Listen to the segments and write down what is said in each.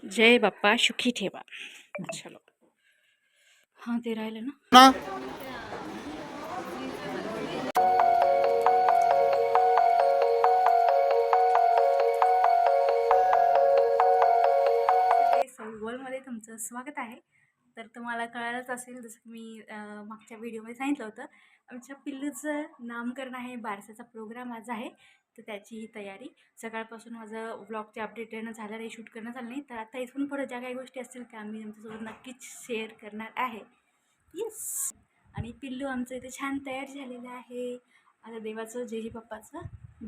जय बाप्पा सुखी ठेवा. चलो हाँ ते राहिले ना. वर्ल्डमध्ये तुमचं स्वागत आहे. तर तुम्हाला कळालंच असेल, जसं की मी मागच्या व्हिडिओमध्ये सांगितलं होतं, आमच्या पिल्लूचं नामकरण आहे. बारसाचा प्रोग्राम आज आहे, तर त्याची ही तयारी. सकाळपासून माझं व्लॉगचे अपडेट येणं झालं नाही, शूट करणं झालं नाही. तर आता इथून पुढे ज्या काही गोष्टी असतील त्या आम्ही तुमच्यासोबत नक्कीच शेअर करणार आहे. येस. आणि पिल्लू आमचं इथे छान तयार झालेलं आहे. आता देवाचं जेजी बाप्पाचं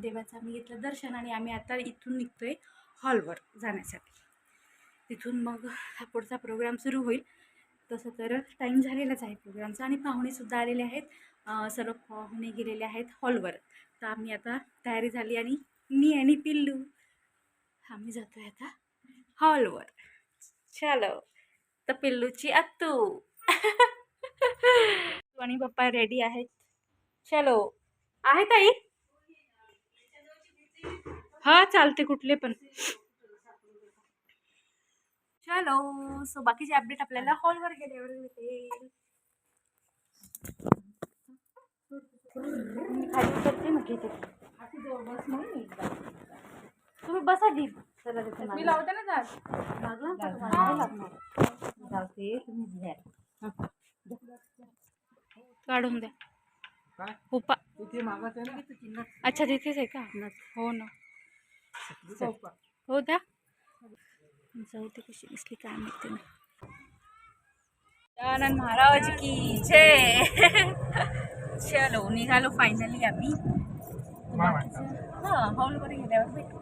देवाचं आम्ही घेतलं दर्शन आणि आम्ही आता इथून निघतोय हॉलवर जाण्यासाठी. तिथून मग हा पुढचा प्रोग्राम सुरू होईल. तसं तर टाईम झालेलाच आहे प्रोग्रामचा आणि पाहुणेसुद्धा आलेले आहेत. सर्व पाहुणे गेलेले आहेत हॉलवर. तर आम्ही आता तयारी झाली आणि मी आणि पिल्लू आम्ही जातो आहे आता हॉलवर. चलो. तर पिल्लूची आत्तू आणि पप्पा रेडी आहेत. चलो. आहे ताई? हा चालते कुठले पण. चलो. सो बाकीचे अपडेट आपल्याला हॉलवर गेल्यावर मिळतील. मी खाली उतरते मग घेते. तुम्ही बसा दी. मी लावते ना काढून द्या. उपा अच्छा तिथेच आहे का? हो ना. हो द्या. जाऊ ते कशी दिसली काय माहिती नाही. आनंद महाराज की जय. चलो निघालो फायनली आम्ही. हां हॉलवर गेल्यावर भेटू.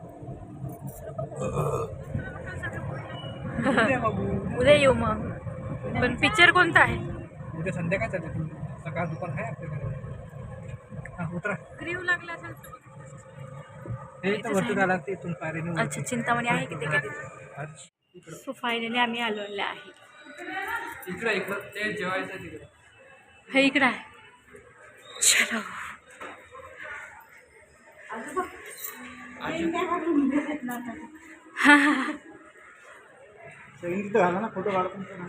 उद्या येऊ मग. पण पिक्चर कोणता आहे? उद्या संध्याकाळ चालू. सकाळ दुपार आहे आपल्याकडे. उतरा. क्रीव लागला असेल. हे तर वरती लागते इथून पायरीने. अच्छा चिंतामणी आहे की ते कधी. सो फायनली आम्ही आलेलो आहे. इकडं ते जेवायचं तिकडे. हे इकडं आहे. चलो.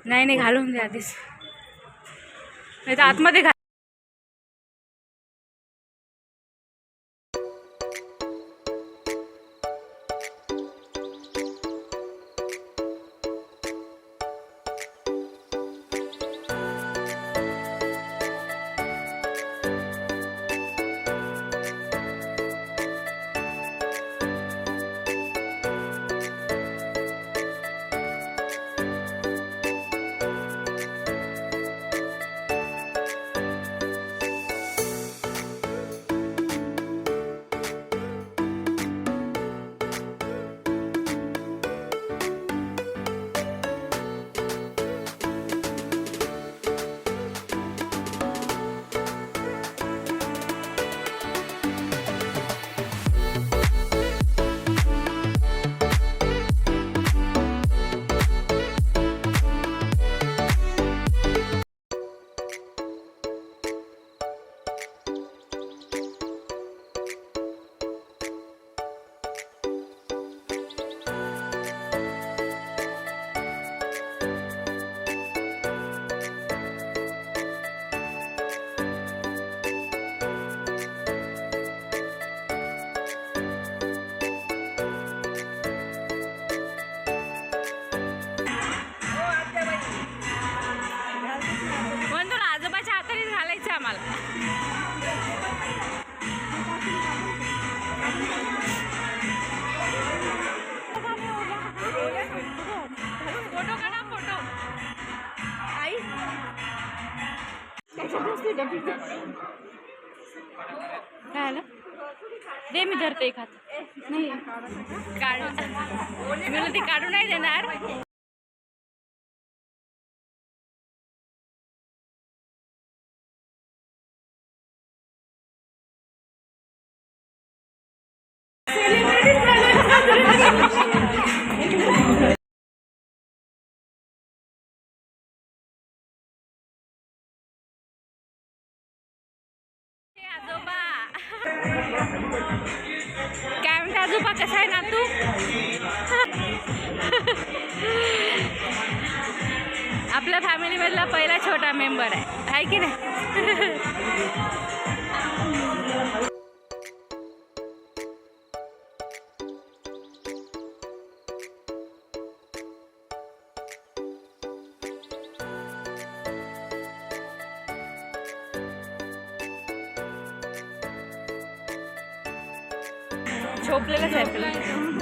नाही घालून द्या आधीच. नाही तर आतमध्ये घाल. आजोबाच्या हाताने घालायचं आम्हाला. फोटो काढा फोटो. आई काय आलं दे मी धरते एक हात. नाही काढ मला ते काढू नाही देणार. आजोबा काय म्हणते आजोबा कसा आहे ना तू? आपल्या फॅमिलीमधला पहिला छोटा मेंबर आहे की नाही? झोपलेलंच आहे आपलं.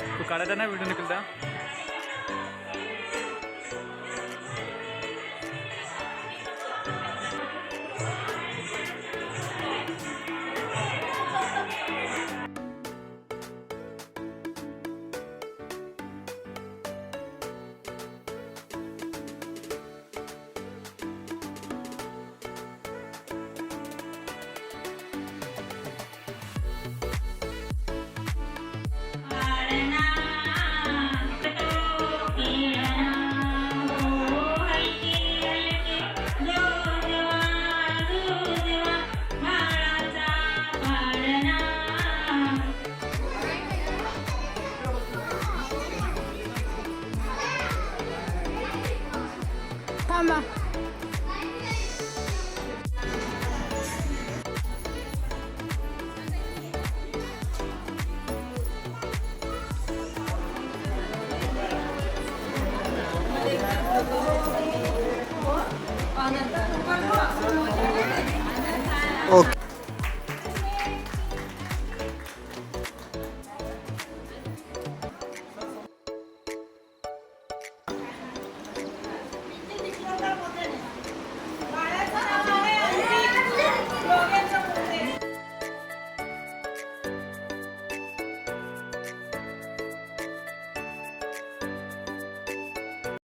तू काढायचा ना व्हिडिओ निकलता